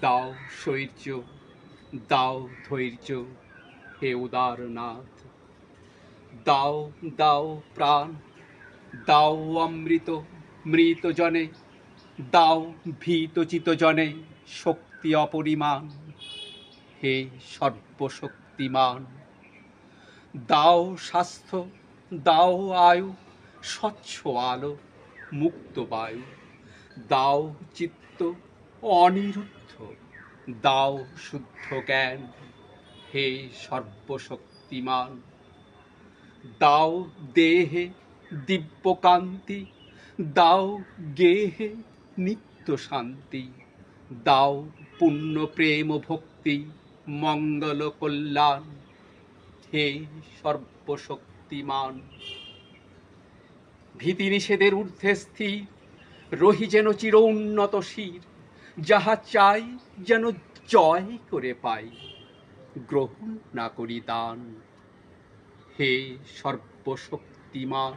দাও শৌর্য, দাও ধৈর্য, হে উদারনাথ। দাও দাও প্রাণ, দাও অমৃত মৃত জনে, দাও ভীতচিত জনে শক্তি অপরিমাণ, হে সর্বশক্তিমান। দাও স্বাস্থ্য, দাও আয়ু, স্বচ্ছ আলো, মুক্ত বায়ু, দাও চিত্ত অনিরুদ্ধ, দাও শুদ্ধ জ্ঞান, হে সর্বশক্তিমান। দাও দেহে দিব্যকান্তি, দাও গেহে নিত্য শান্তি, দাও পুণ্য প্রেম ভক্তি মঙ্গল কল্যাণ, হে সর্বশক্তিমান। ভীতি নিষেধের ঊর্ধ্বে স্থির রহি যেন চির উন্নত শির, যাহা চাই যেন জয় করে পাই, গ্রহণ না করি দান, হে সর্বশক্তিমান।